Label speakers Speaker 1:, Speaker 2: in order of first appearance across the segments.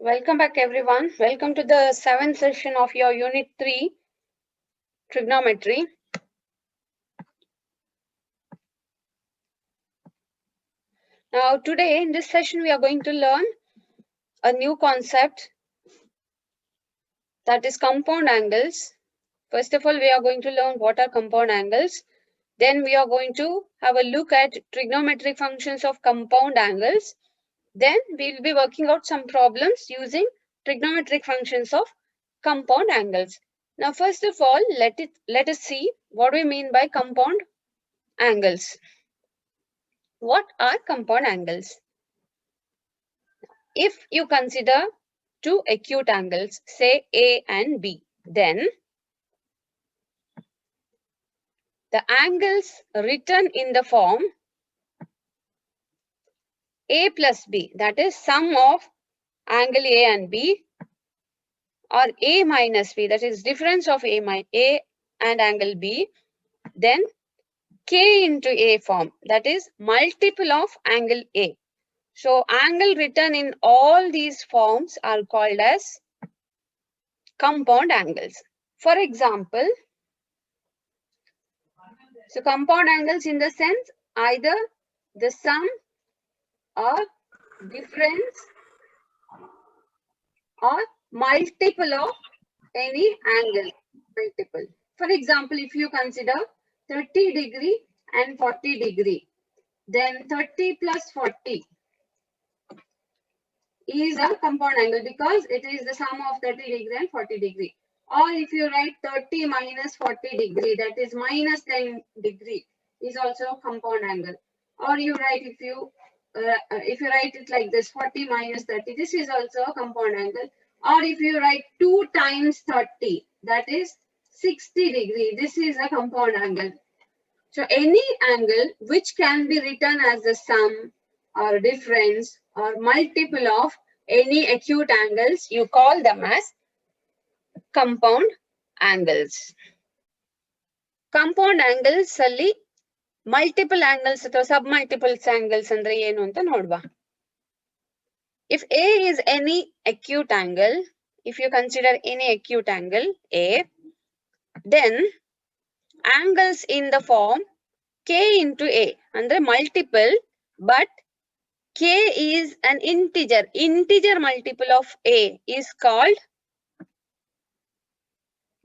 Speaker 1: Welcome back, everyone. Welcome to the 7th session of your Unit 3, Trigonometry. Now, today in this session, we are going to learn a new concept, that is compound angles. First of all, we are going to learn what are compound angles. Then we are going to have a look at trigonometric functions of compound angles. Then we will be working out some problems using trigonometric functions of compound angles. Now, first of all, let us see what we mean by compound angles. What are compound angles? If you consider two acute angles, say A and B, then the angles written in the form A plus B, that is sum of angle A and B, or A minus B, that is difference of A and angle B, then K into A form, that is multiple of angle A. So angle written in all these forms are called as compound angles. For example, so compound angles in the sense either the sum or difference or multiple of any angle, multiple. For example, if you consider 30 degree and 40 degree, then 30 plus 40 is a compound angle because it is the sum of 30 degree and 40 degree. Or if you write 30 minus 40 degree, that is minus 10 degree, is also a compound angle. Or you write if you write it like this, 40 minus 30, this is also a compound angle. Or if you write 2 times 30, that is 60 degree, this is a compound angle. So any angle which can be written as the sum or difference or multiple of any acute angles, you call them as compound angles. Compound angles ಅಲ್ಲಿ multiple angles ಅಥವಾ submultiples angles ಅಂದ್ರೆ ಏನು ಅಂತ ನೋಡುವ. If A is any acute angle, if you consider any acute angle A, then angles in the form K into A andre multiple, but K is an integer. Integer multiple of A is called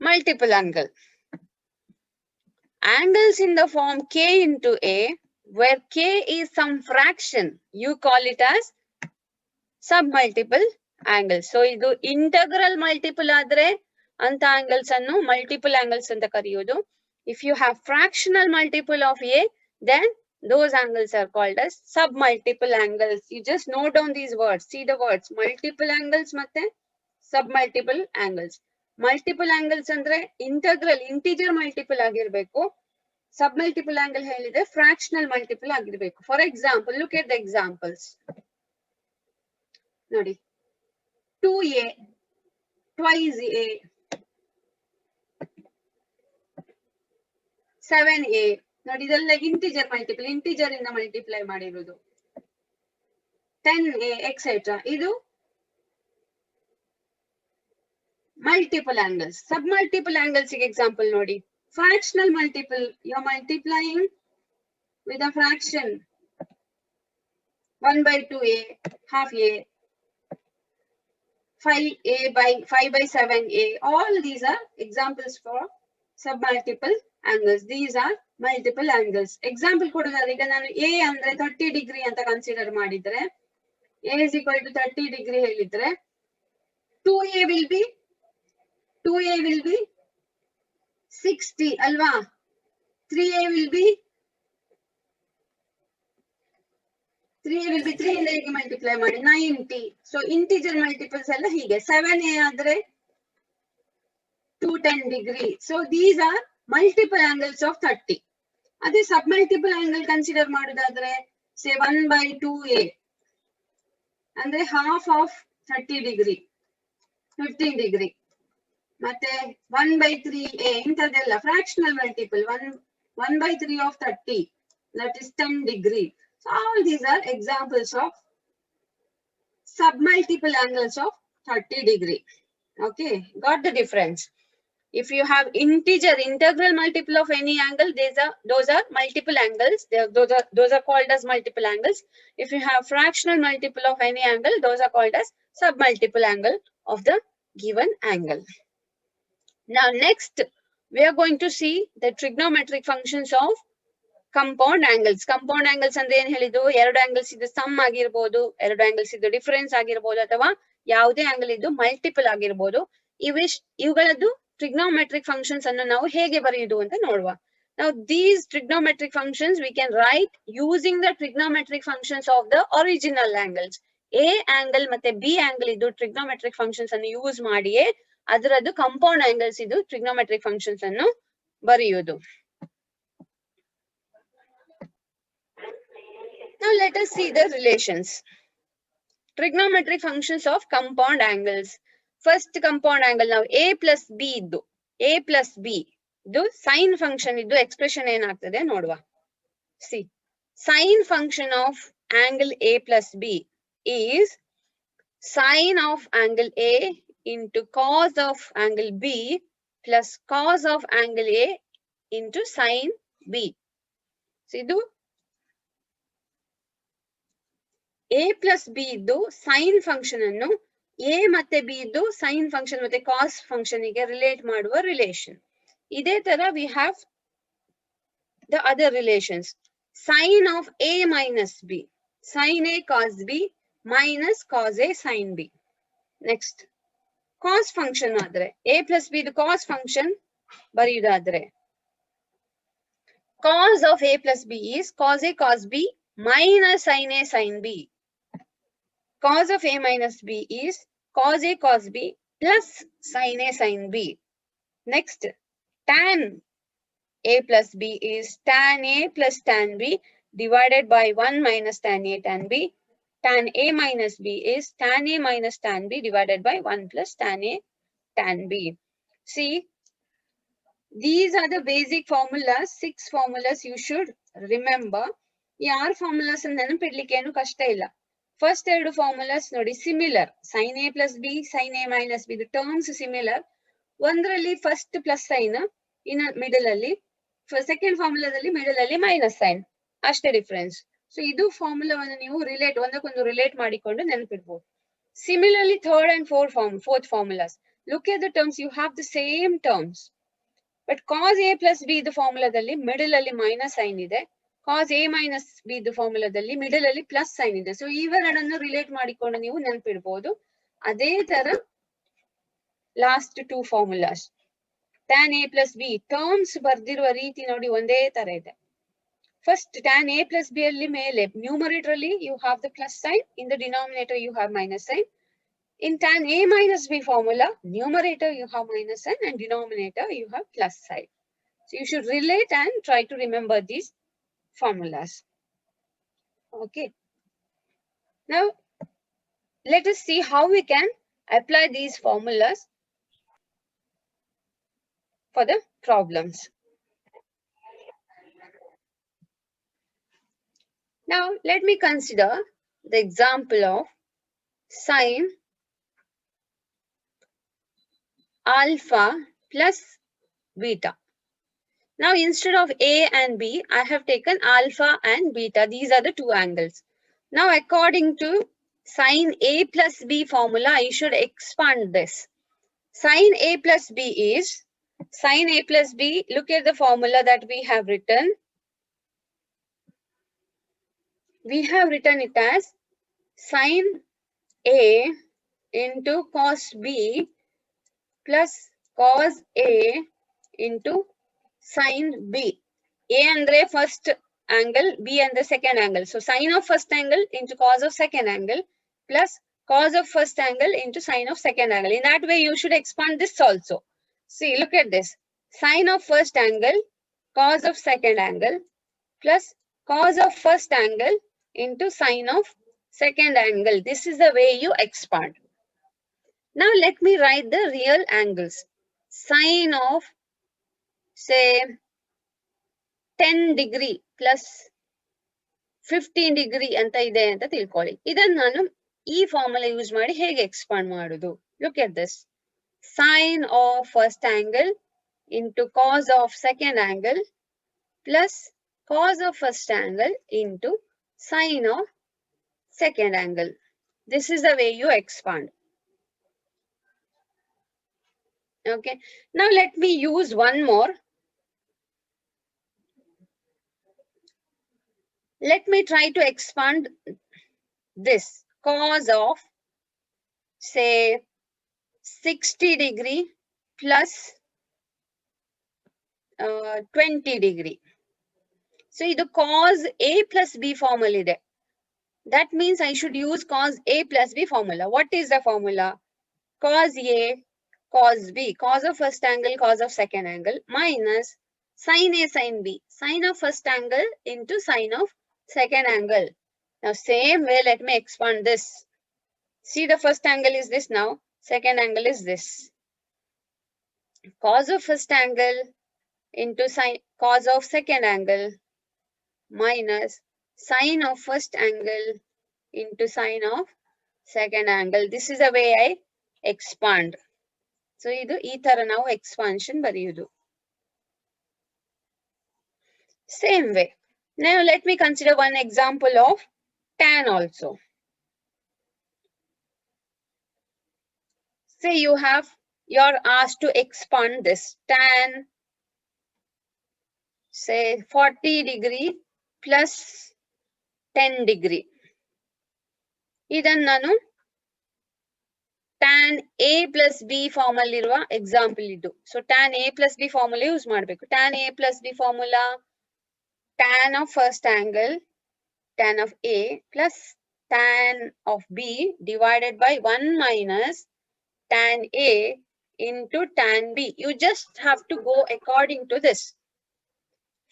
Speaker 1: multiple angle. Angles in the form K into A, where K is some fraction, you call it as submultiple angles. So idu integral multiple adre anta angles annu multiple angles anta kariyodu. If you have fractional multiple of A, then those angles are called as submultiple angles. You just note down these words. See the words multiple angles matte submultiple angles. Multiple angles andre integral integer multiple agirbeku. Submultiple angle helide fractional multiple agirbeku. For example, look at the examples. Nodi 2A twice A 7A ನೋಡಿ ಇದೆಲ್ಲ integer multiple, integer ಇಂದ multiply ಮಾಡಿರೋದು. 10A etcetera, ಇದು multiple angles. Sub multiple angles ಗೆ example ನೋಡಿ. Fractional multiple, you are multiplying with a fraction 1 by 2A, half A, 5A by 5 by 7A. All these are examples for submultiple angles. These are multiple angles. Example ಕೊಡೋದಾದ್ರೆ ಈಗ ನಾನು A ಅಂದ್ರೆ 30 degree ಅಂತ consider ಮಾಡಿದ್ರೆ, A is equal to 30 degree ಹೇಳಿದ್ರೆ 2A will be 60 ಅಲ್ವಾ? 3A will be 3 ಇಂದ ಹೇಗೆ multiply ಮಾಡಿ 90. ಸೊ ಇಂಟಿಜರ್ ಮಲ್ಟಿಪಲ್ಸ್ ಎಲ್ಲ ಹೀಗೆ. 7A ಆದ್ರೆ 210 degree. So these are multiple angles of 30. ಅದೇ ಸಬ್ ಮಲ್ಟಿಪಲ್ ಆಂಗಲ್ ಕನ್ಸಿಡರ್ ಮಾಡುದಾದ್ರೆ say 1 by 2A ಅಂದ್ರೆ half of 30 degree 15 degree. ಮತ್ತೆ 1 by 3A ಇಂಥದ್ದೆಲ್ಲ fractional multiple. 1 by 3 of 30, that is 10 degree. So all these are examples of submultiple angles of 30 degree. Okay, got the difference. If you have integral multiple of any angle, those are multiple angles. Those are called as multiple angles. If you have fractional multiple of any angle, those are called as submultiple angle of the given angle. Now next, we are going to see the trigonometric functions of compound angles. Compound angles ಅಂದ್ರೆ ಏನು ಹೇಳಿದ್ದು? ಎರಡು angles ಇದು sum ಆಗಿರಬಹುದು, ಎರಡು angles ಇದು difference ಆಗಿರಬಹುದು, ಅಥವಾ ಯಾವುದೇ angle ಇದು multiple ಆಗಿರಬಹುದು. ಇವುಗಳದ್ದು trigonometric functions ಅನ್ನು ನಾವು ಹೇಗೆ ಬರೆಯುವುದು ಅಂತ ನೋಡುವ. Now these trigonometric functions we can write using the trigonometric functions of the original angles. A angle ಮತ್ತೆ B angle ಇದು trigonometric functions ಅನ್ನು ಯೂಸ್ ಮಾಡಿಯೇ ಅದರದ್ದು compound angles ಇದು trigonometric functions ಅನ್ನು ಬರೆಯುವುದು. Now let us see the relations. Trigonometric functions of compound angles. First compound angle now A plus B iddu. A plus B ಇದು sin function iddu expression ಏನಾಗ್ತದೆ ನೋಡುವ. See, sin function of angle A plus B is sin of angle A into cos of angle B plus cos of angle A into sin B. So ಇದು A plus B ಇದ್ದು sin function ಅನ್ನು A ಮತ್ತೆ B ಇದ್ದು sin function ಮತ್ತೆ cos function ಗೆ relate ಮಾಡುವ relation. ಇದೇ ತರ we have the other relations. Sin of A minus B. Sin A cos B minus cos A sin B. Next. Cos function ಆದ್ರೆ A plus B ಇದು cos function ಬರೆಯುವುದಾದ್ರೆ cos of A plus B is cos A cos B minus sin A sin B. Cos of A minus B is cos A cos B plus sin A sin B. Next, tan A plus B is tan A plus tan B divided by 1 minus tan A tan B. Tan A minus B is tan A minus tan B divided by 1 plus tan A tan B. See, these are the basic formulas, 6 formulas you should remember. ಯಾರ formulas ನೆನಪಿಡ್ಲಿಕ್ಕೆ ಏನು ಕಷ್ಟ ಇಲ್ಲ. First ಎರಡು formulas ನೋಡಿ similar, sin A plus B, sin A minus B, the terms similar. ಒಂದರಲ್ಲಿ first plus sign, ಇನ್ನು middle ಅಲ್ಲಿ second ಫಾರ್ಮುಲಾದಲ್ಲಿ ಮಿಡಲ್ ಅಲ್ಲಿ ಮೈನಸ್ ಸೈನ್, ಅಷ್ಟೇ ಡಿಫರೆನ್ಸ್. ಸೊ ಇದು ಫಾರ್ಮುಲಾವನ್ನು ನೀವು ಒಂದಕ್ಕೊಂದು ರಿಲೇಟ್ ಮಾಡಿಕೊಂಡು ನೆನಪಿಡ್ಬೋದು. Similarly third and fourth formulas, look at the terms, you have the same terms. But cos A plus B ಇದು ಫಾರ್ಮುಲಾದಲ್ಲಿ ಮಿಡಲ್ ಅಲ್ಲಿ ಮೈನಸ್ ಸೈನ್ ಇದೆ, cos A minus B ಇದು ಫಾರ್ಮುಲಾದಲ್ಲಿ ಮಿಡಲ್ ಅಲ್ಲಿ ಪ್ಲಸ್ ಸೈನ್ ಇದೆ. ಸೊ ಇವೆರಡನ್ನು ರಿಲೇಟ್ ಮಾಡಿಕೊಂಡು ನೀವು ನೆನಪಿಡ್ಬೋದು. ಅದೇ ತರ last two formulas, tan A plus B terms ಬರ್ದಿರುವ ರೀತಿ ನೋಡಿ ಒಂದೇ ತರ ಇದೆ. First tan A plus B ಅಲ್ಲಿ ಮೇಲೆ ನ್ಯೂಮರೇಟರ್ ಅಲ್ಲಿ you have the plus sign, in the denominator you have minus sign. In tan A minus B formula, numerator you have minus sign and denominator you have plus sign. So you should relate and try to remember these formulas. Okay. Now, let us see how we can apply these formulas for the problems. Now, let me consider the example of sin alpha plus beta. Now, instead of A and B, I have taken alpha and beta. These are the two angles. Now, according to sin A plus B formula, I should expand this. Sin A plus B is, sin A plus B, look at the formula that we have written. We have written it as sin A into cos B plus cos A into sin B. A andre first angle, B andre second angle. So sin of first angle into cos of second angle plus cos of first angle into sin of second angle. In that way, you should expand this also. See, look at this. Sin of first angle, cos of second angle plus cos of first angle into sin of second angle. This is the way you expand. Now let me write the real angles. Sin of say 10 degree plus 15 degree anta ide anta tilkoli. Idannu nanu ಈ formula use ಮಾಡಿ ಹೇಗೆ expand ಮಾಡುದು? Look at this. Sine of first angle into cos of second angle plus cos of first angle into sine of second angle. This is the way you expand. Okay. Now let me use one more. Let me try to expand this cos of, say, 60 degree plus 20 degree. So ಇದು cos A plus B formula ಇದೆ. That means I should use cos A plus B formula. What is the formula? Cos A, cos B, cos of first angle, cos of second angle, minus sin A, sin B, sin of first angle into sin of second angle. Now same way, let me expand this. See, the first angle is this now, second angle is this. Cos of first angle into sin, cos of second angle, minus sin of first angle into sin of second angle. This is the way I expand. So idu ee tara ನಾವು expansion ಬರೆಯುವುದು. Same way. Now let me consider one example of tan also. Say you're asked to expand this tan, say 40 degree plus 10 degree. ಇದನ್ನು ನಾನು tan A plus B form ಅಲ್ಲಿರುವ example ಇದು. So tan A plus B formula use ಮಾಡಬೇಕು. tan A plus B formula tan of first angle, tan of A plus tan of B divided by 1 minus tan A into tan B. You just have to go according to this.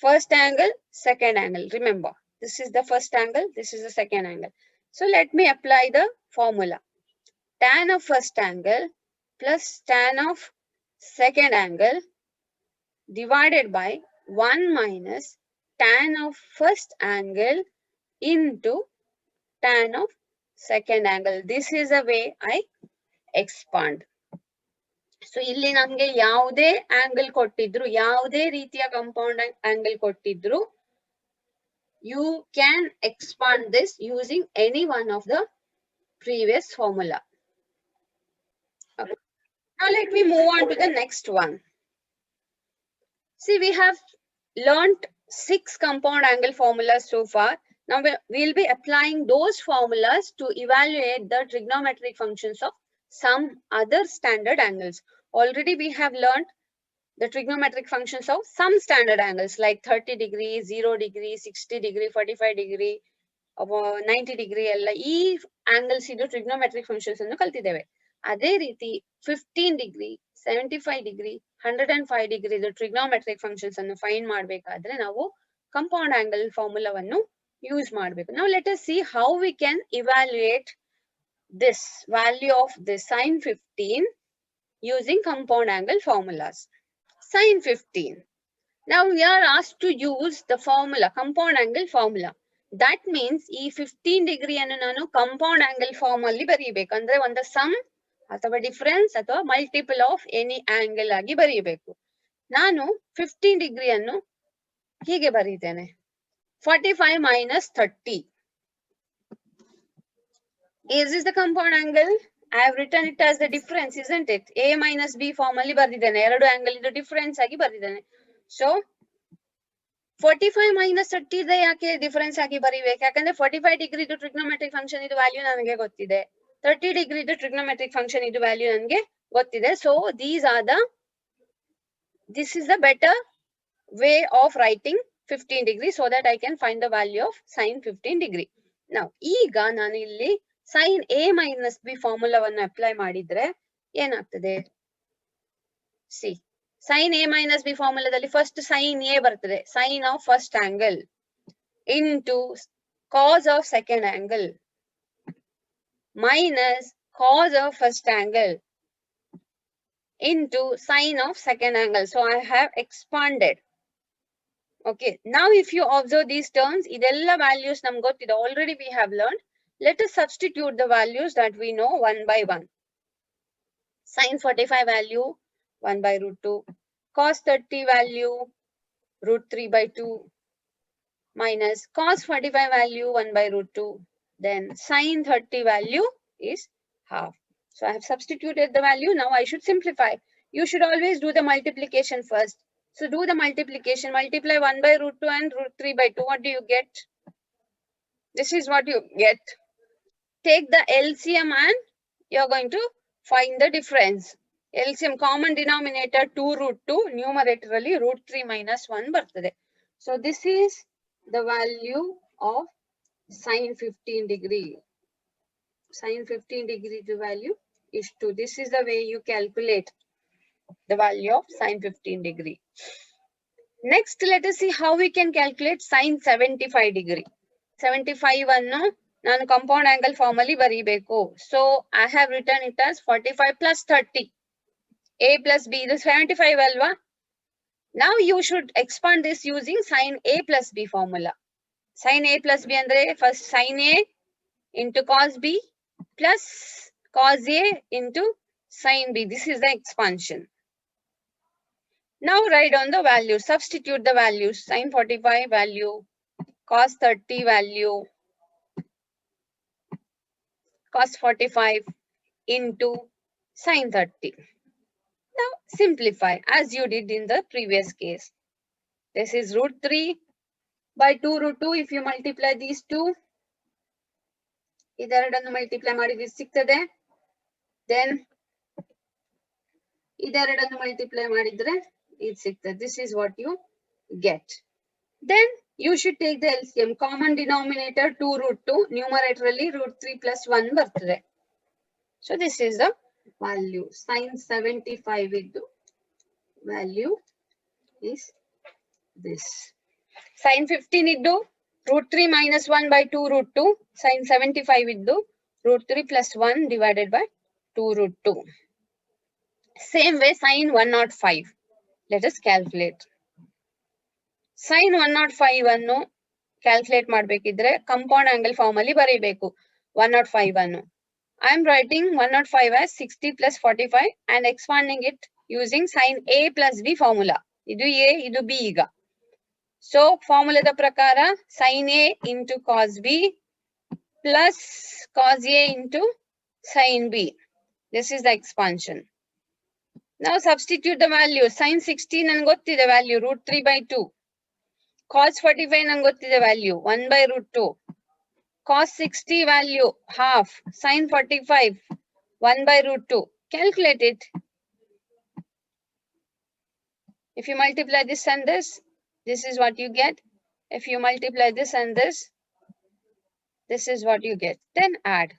Speaker 1: First angle, second angle. Remember, this is the first angle, this is the second angle. So let me apply the formula. Tan of first angle plus tan of second angle divided by 1 minus tan of first angle into tan of second angle. This is the way I expand. So ಇಲ್ಲಿ ನಮಗೆ ಯಾವುದೇ angle ಕೊಟ್ಟಿದ್ರು, ಯಾವುದೇ ರೀತಿಯ compound angle ಕೊಟ್ಟಿದ್ರು, you can expand this using any one of the previous formula. Okay. Now let me move on to the next one. See, we have learnt 6 compound angle formulas so far. Now we'll be applying those formulas to evaluate the trigonometric functions of some other standard angles. Already we have learnt the trigonometric functions of some standard angles like 30 degree, 0 degree, 60 degree, 45 degree, 90 degree ಎಲ್ಲ ಈ angles ಇದು trigonometric functions ಅನ್ನು ಕಲ್ತಿದ್ದೇವೆ. ಅದೇ ರೀತಿ 15 degree, 75 degree, 105 degree ಇದು trigonometric functions ಅನ್ನು find ಮಾಡಬೇಕಾದ್ರೆ ನಾವು compound angle ಫಾರ್ಮುಲಾವನ್ನು ಯೂಸ್ ಮಾಡಬೇಕು. Now let us see how we can evaluate this value of the sin 15 using compound angle formulas. Sin 15. Now we are asked to use the formula, compound angle formula. That means ಈ 15 degree ಅನ್ನು ನಾನು compound angle form ಅಲ್ಲಿ ಬರೀಬೇಕು. ಅಂದ್ರೆ ಒಂದು some ಅಥವಾ difference ಅಥವಾ multiple of any angle ಆಗಿ ಬರೀಬೇಕು. ನಾನು 15 degree ಅನ್ನು ಹೀಗೆ ಬರೀತೇನೆ. 45 minus 30. Is this the compound angle? I have written it as the difference, isn't it? A minus B form ಅಲ್ಲಿ ಬರ್ದಿದ್ದೇನೆ. ಎರಡು ಆಂಗಲ್ ಇದು ಡಿಫರೆನ್ಸ್ ಆಗಿ ಬರ್ದಿದ್ದೇನೆ. ಸೊ 45 minus 30 ಇದೆ ಯಾಕೆ ಡಿಫರೆನ್ಸ್ ಆಗಿ ಬರೀಬೇಕು? ಯಾಕಂದ್ರೆ 45 degree ಇದು ಟ್ರಿಗ್ನೋಮೆಟ್ರಿಕ್ ಫಂಕ್ಷನ್ ಇದು ವ್ಯಾಲ್ಯೂ ನನಗೆ ಗೊತ್ತಿದೆ. 30 degree ಇದು ಟ್ರಿಗ್ನೋಮೆಟ್ರಿಕ್ ಫಂಕ್ಷನ್ ಇದು ವ್ಯಾಲ್ಯೂ ನನಗೆ ಗೊತ್ತಿದೆ. So this is the better way of writing 15 degree so that I can find the value of sin 15 degree. Now ಈಗ ನಾನು ಇಲ್ಲಿ sin A minus B ಫಾರ್ಮುಲಾವನ್ನು ಅಪ್ಲೈ ಮಾಡಿದ್ರೆ ಏನಾಗ್ತದೆ? See, sin A minus B ಫಾರ್ಮುಲಾದಲ್ಲಿ first sin A ಬರ್ತದೆ, sin of first angle into cos of second angle minus cos of first angle into sin of second angle. So I have expanded. Okay, now if you observe these terms, idella values ನಮ್ಗೆ ಗೊತ್ತಿದೆ, already we have learned. Let us substitute the values that we know one by one. Sin 45 value 1 by root 2, cos 30 value root 3 by 2, minus cos 45 value 1 by root 2, then sin 30 value is half. So I have substituted the value. Now I should simplify. You should always do the multiplication first. So do the multiplication. Multiply 1 by root 2 and root 3 by 2. What do you get? This is what you get. Take the LCM and you're going to find the difference. LCM common denominator 2 root 2, numeratorally root 3 minus 1 birthday. So this is the value of sin 15 degree. Sin 15 degree, the value is 2. This is the way you calculate the value of sin 15 degree. Next, let us see how we can calculate sin 75 degree. 75 annu nanu compound angle formally baribeku. So I have written it as 45 plus 30. A plus B, this 75 alva. Now you should expand this using sin A plus B formula. Sin A plus B andre first sin A into cos B plus cos A into sin B. This is the expansion. Now write down the values. Substitute the values. Sin 45 value, cos 30 value, cos 45 into sin 30. Now simplify as you did in the previous case. This is root 3 by 2 root 2. If you multiply these two, ಇದೆರಡನ್ನು multiply ಮಾಡಿದ್ರೆ ಸಿಗ್ತದೆ. Then ಇದೆರಡನ್ನು multiply ಮಾಡಿದ್ರೆ ಇದು ಸಿಗ್ತದೆ. This is what you get. Then you should take the LCM. Common denominator 2 root 2, numeratorally root 3 plus 1 ಬರ್ತದೆ. So this is the value. Sin 75 iddu value is this. Sin 15 iddu root 3 minus 1 by 2 root 2. Sin 75 iddu root 3 plus 1 divided by 2 root 2. Same way sin 105. Let us calculate. Sin 105 annu calculate ಮಾಡಬೇಕಿದ್ರೆ compound angle form ಅಲ್ಲಿ ಬರೀಬೇಕು. 105 annu. I am writing 105 as 60 plus 45 and expanding it using sin A plus B formula. Idu A, idu B iga. So formula da prakara sin A into cos B plus cos A into sin B. This is the expansion. Now substitute the value. Sin 60 nange gottide value root 3 by 2. Cos 45 nange gottide value 1 by root 2. Cos 60 value half. Sin 45 1 by root 2. Calculate it. If you multiply this and this is what you get. If you multiply this and this is what you get. Then add.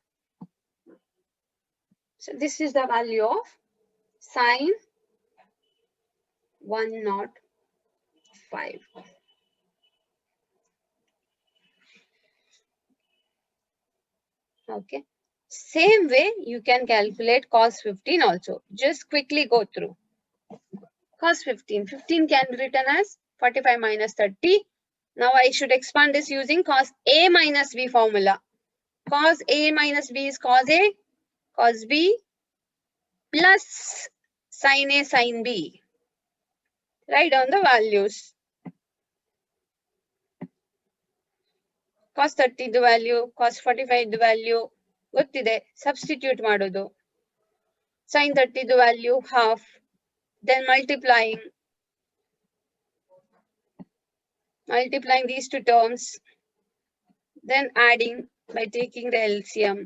Speaker 1: So this is the value of sin 105. Okay. Same way you can calculate cos 15 also. Just quickly go through. Cos 15. 15 can be written as 45 minus 30. Now I should expand this using cos A minus B formula. Cos A minus B is cos A, cos B plus sin A sin B. Write down the values. Cos 30 the value, cos 45 the value. ಗೊತ್ತಿದೆ. Substitute ಮಾಡೋದು. Sin 30 the value half. Then multiplying these two terms. Then adding by taking the LCM.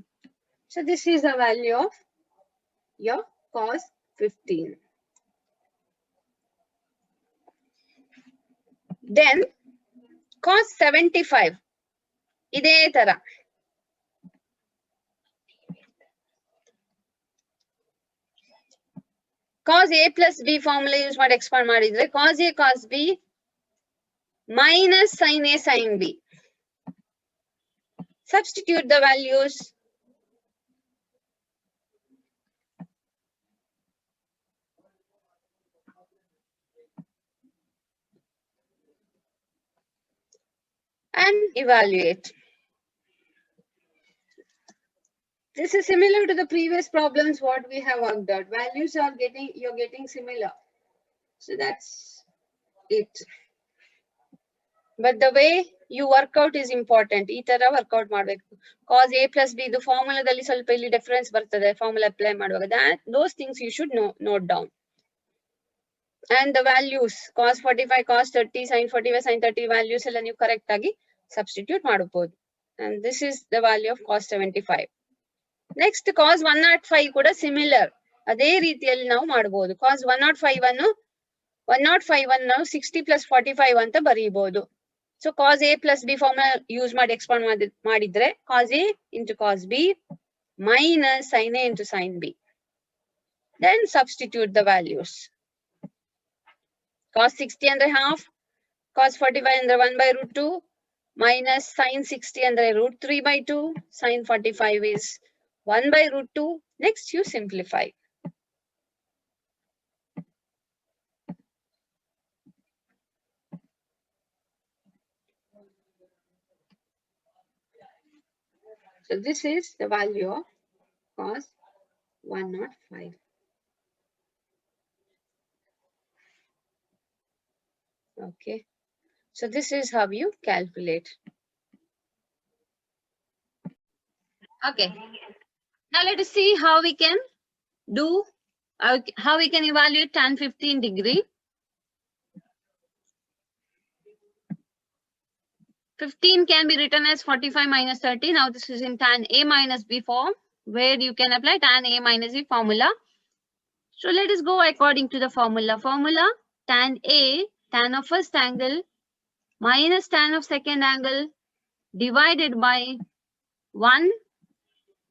Speaker 1: So this is the value of your cos 15. Then cos 75. ಇದೇ ತರ. Cos A plus B formula use ಮಾಡಿ expand ಮಾಡಿದ್ರೆ cos A cos B minus sin A sin B. Substitute the values. And evaluate. This is similar to the previous problems what we have worked out. Values are you're getting similar. So that's it. But the way you work out is important. ಈ ತರ workout ಮಾಡಬೇಕು. Cos A plus B ಇದು ಫಾರ್ಮುಲಾದಲ್ಲಿ ಸ್ವಲ್ಪ ಇಲ್ಲಿ difference ಬರ್ತದೆ formula apply ಮಾಡುವಾಗ. Those things you should note down. And the values cos 45, cos 30, sin 45, sin 30 values ಎಲ್ಲ ನೀವು ಕರೆಕ್ಟ್ ಆಗಿ ಸಬ್ಸ್ಟಿಟ್ಯೂಟ್ ಮಾಡಬಹುದು. And this is the value of cos 75. Next cos 105 ಕೂಡ ಸಿಮಿಲರ್ ಅದೇ ರೀತಿಯಲ್ಲಿ ನಾವು ಮಾಡಬಹುದು. cos 105 ಅನ್ನು 105 ಅನ್ನು 60 plus 45 ಅಂತ ಬರೀಬಹುದು. So cos A plus B formula use ಮಾಡಿ expand ಮಾಡಿದ್ರೆ cos A into cos B minus sin A into sin B. Then substitute the values. Cos 60 ಅಂದ್ರೆ half, cos 45 ಅಂದ್ರೆ 1 by root 2 minus sin 60 ಅಂದ್ರೆ root 3 by 2, sin 45 is 1 by root 2. Next you simplify. So this is the value of cos 105. Okay. So this is how you calculate. Okay. Now let us see how we can do, how we can evaluate tan 15 degree. 15 can be written as 45 minus 30. Now this is in tan A minus B form, where you can apply tan A minus B formula. So let us go according to the formula. Formula tan A, tan of first angle minus tan of second angle divided by 1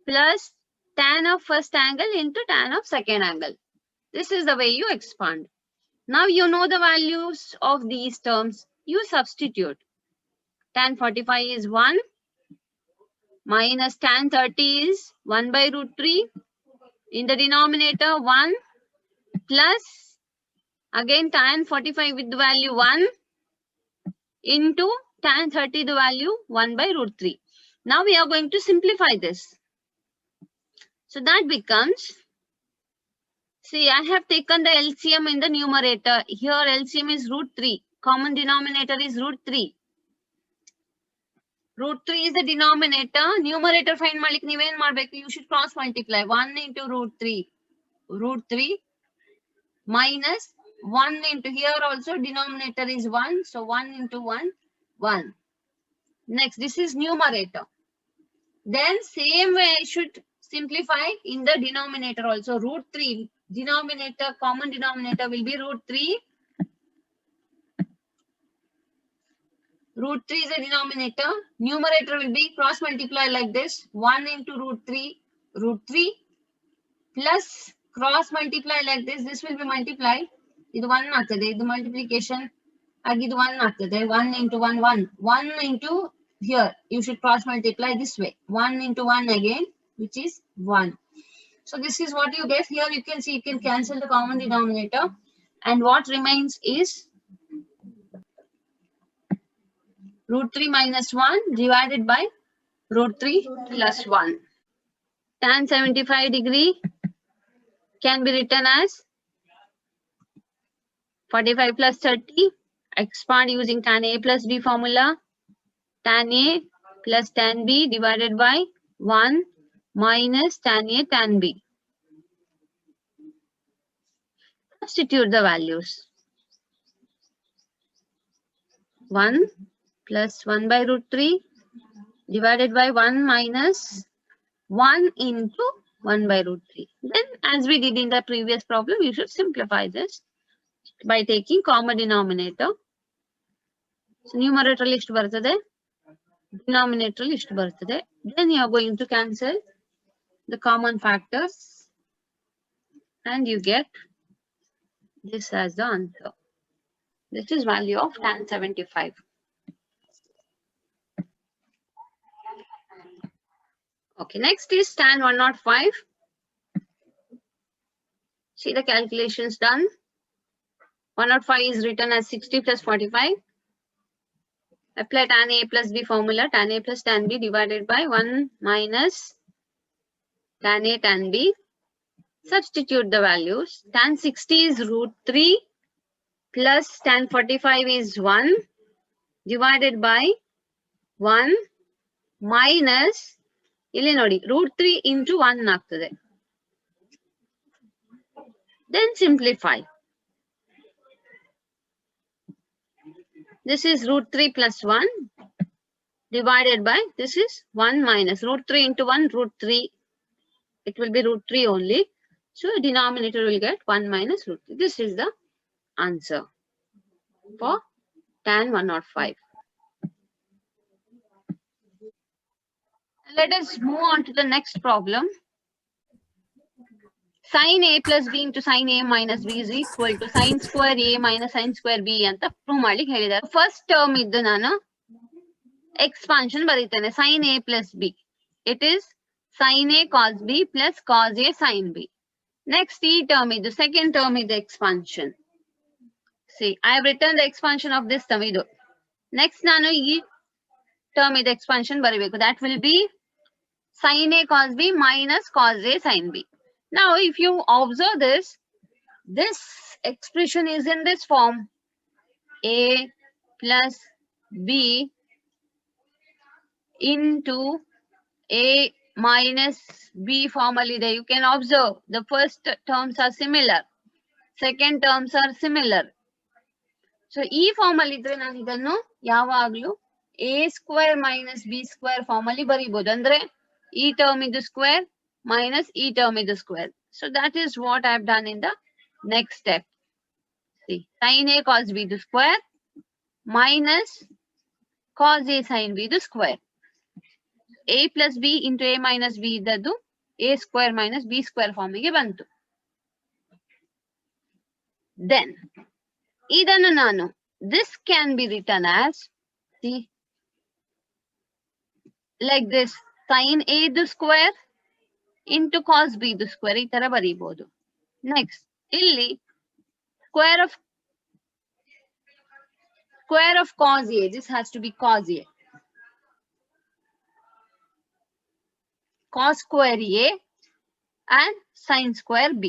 Speaker 1: plus tan of first angle into tan of second angle. This is the way you expand. Now you know the values of these terms. You substitute. Tan 45 is 1 minus tan 30 is 1 by root 3. In the denominator 1 plus again tan 45 with the value 1 into tan 30 the value 1 by root 3. Now we are going to simplify this. So that becomes, see, I have taken the LCM in the numerator. Here LCM is root 3. Common denominator is root 3. Root 3 is the denominator. Numerator find malik niven ಮಾಡಬೇಕು. You should cross multiply. 1 into root 3. Root 3 minus 1 into here also denominator is 1. So 1 into 1, 1. Next, this is numerator. Then same way I should simplify in the denominator also. Root 3 denominator, common denominator will be root 3. Root 3 is the denominator. Numerator will be cross multiply like this. 1 into root 3 plus cross multiply like this. This will be multiplied. This 1 ಆಗ್ತದೆ. This multiplication ಆಗಿದ್ದು 1 ಆಗ್ತದೆ. 1 into 1, 1. 1 into here. You should cross multiply this way. 1 into 1 again, which is 1. So this is what you get. Here you can see you can cancel the common denominator. And what remains is root 3 minus 1 divided by root 3 plus 1. Tan 75 degree can be written as 45 plus 30. Expand using tan A plus B formula. Tan A plus tan B divided by 1 minus tan A tan B. Substitute the values. 1 plus 1 by root 3 divided by 1 minus 1 into 1 by root 3. Then as we did in the previous problem, you should simplify this by taking common denominator. So numerator list ಬರ್ತದೆ, denominator list ಬರ್ತದೆ. Then you are going to cancel the common factors and you get this as the answer. This is value of tan 75. Okay, next is tan 105. See the calculations done. 105 is written as 60 plus 45. Apply tan A plus B formula. Tan A plus tan B divided by 1 minus tan A, tan B. Substitute the values. Tan 60 is root 3 plus tan 45 is 1 divided by 1 minus ಇಲ್ಲಿ ನೋಡಿ root 3 into 1 ಆಗ್ತದೆ. Then simplify. This is root 3 plus 1 divided by this is 1 minus root 3 into 1 root 3. It will be root 3 only. So denominator will get 1 minus root 3. This is the answer for tan 105. Let us move on to the next problem. Sin A plus B into sin A minus B is equal to sin square A minus sin square B ಅಂತ prove ಮಾಡ್ಲಿಕ್ಕೆ ಹೇಳಿದ್ದಾರೆ. First term ಇದ್ದು ನಾನು expansion ಬರೀತೇನೆ sin A plus B. It is sin A cos B plus cos A sin B. Next ಈ term ಇದ್ದು second term ಇದ್ದು expansion. See, I have written the expansion of this term ಇದು. Next ನಾನು ಈ term ಇದ್ದು expansion ಬರೀಬೇಕು. That will be sin A cos B minus cos A sin B. Now, if you observe this expression is in this form. A plus B into A minus B formally there. You can observe the first terms are similar. Second terms are similar. So, ಈ ಫಾರ್ಮಲ್ಲಿ ಇದ್ರೆ ನಾನು ಇದನ್ನು ಯಾವಾಗಲೂ a square minus b square ಫಾರ್ಮಲ್ಲಿ ಬರೀಬಹುದು. ಅಂದ್ರೆ ಈ term ಇದು ಸ್ಕ್ವೇರ್ minus ಈ term is the square. So that is what I have done in the next step. See, sin A cos B the square minus cos A sin B the square. A plus B into A minus B idadu A square minus B square form ಗೆ ಬಂತು. Then idannu nanu this can be written as, see, like this, sin A the square into cos B the square ಈ ತರ ಬರೀಬಹುದು. Next ಇಲ್ಲಿ square of cos A, this has to be cos A, cos square A and sin square B.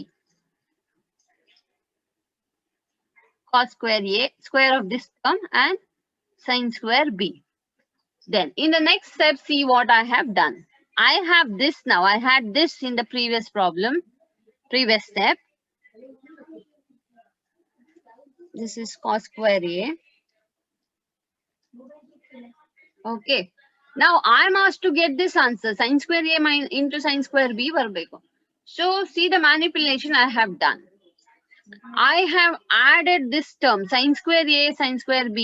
Speaker 1: Cos square A, square of this term and sin square B. Then in the next step, see what I have done. I have this now. I had this in the previous problem, previous step. This is cos square A. Okay. Now I am asked to get this answer. Sin square A into sin square B ಬರಬೇಕು. So see the manipulation I have done. I have added this term sin square A sin square B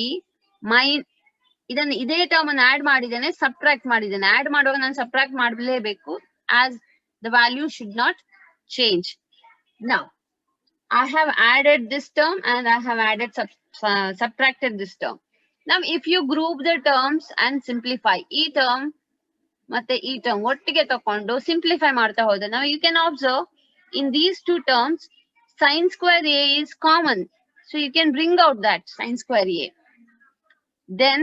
Speaker 1: ಇದನ್ನು ಇದೇ term ಅನ್ನು add ಮಾಡಿದ್ದೇನೆ, subtract ಮಾಡಿದ್ದೇನೆ. Add ಮಾಡುವಾಗ ನಾನು subtract ಮಾಡಲೇಬೇಕು as the value should not change. Now I have added this term and I have added subtracted this term. Now if you group the terms and simplify, ಈ term ಮತ್ತೆ ಈ term ಒಟ್ಟಿಗೆ ತಕೊಂಡು simplify ಮಾಡ್ತಾ ಹೋದ್ರೆ, now you can observe in these two terms sin square A is common, so you can bring out that sin square A. Then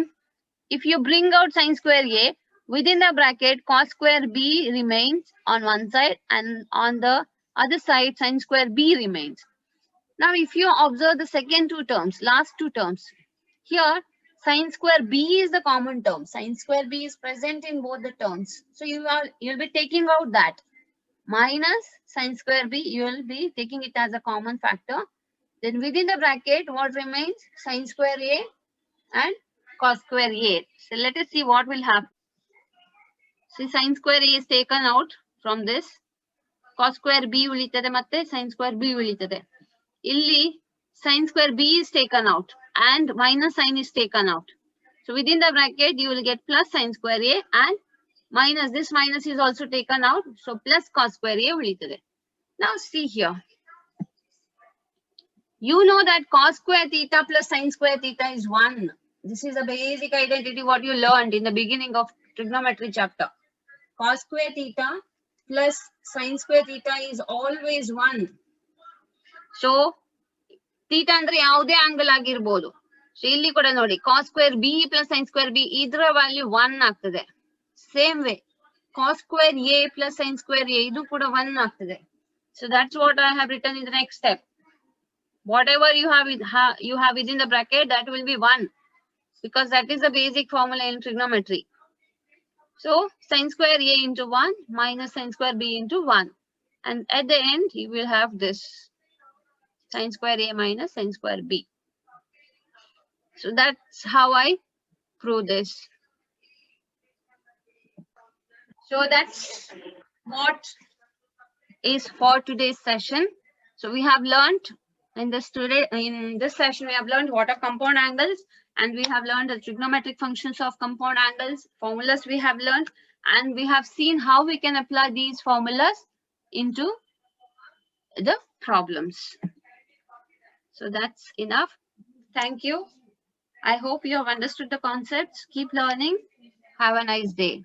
Speaker 1: if you bring out sin square A, within the bracket cos square B remains on one side and on the other side sin square B remains. Now if you observe the second two terms, last two terms, here sin square B is the common term. Sin square B is present in both the terms. So you'll be taking out that minus sin square B, you will be taking it as a common factor. Then within the bracket, what remains? Sin square A and cos square A. So let us see what will happen. See, sin square A is taken out from this. Cos square B ಉಳಿತದೆ ಮತ್ತೆ sin square B ಉಳಿತದೆ. ಇಲ್ಲಿ sin square B is taken out and minus sign is taken out. So within the bracket you will get plus sin square A and minus, this minus is also taken out. So plus cos square A ಉಳಿತದೆ. Now see here. You know that cos square theta plus sin square theta is 1. This is a basic identity what you learned in the beginning of trigonometry chapter. Cos square theta plus sin square theta is always 1. So theta andre ಯಾವುದೇ angle ಆಗಿರಬಹುದು. So ಇಲ್ಲಿ ಕೂಡ ನೋಡಿ cos square B plus sin square B ಇದರ value 1 ಆಗ್ತದೆ. Same way cos square A plus sin square A, idu kuda 1 ಆಗ್ತದೆ. So that's what I have written in the next step. Whatever you have within the bracket, that will be 1, because that is the basic formula in trigonometry. So sin square A into 1 minus sin square B into 1. And at the end, you will have this sin square A minus sin square B. So that's how I prove this. So that's what is for today's session. So we have learned in this session, we have learned what are compound angles, and we have learned the trigonometric functions of compound angles, formulas we have learned, and we have seen how we can apply these formulas into the problems. So that's enough. Thank you. I hope you have understood the concepts. Keep learning. Have a nice day.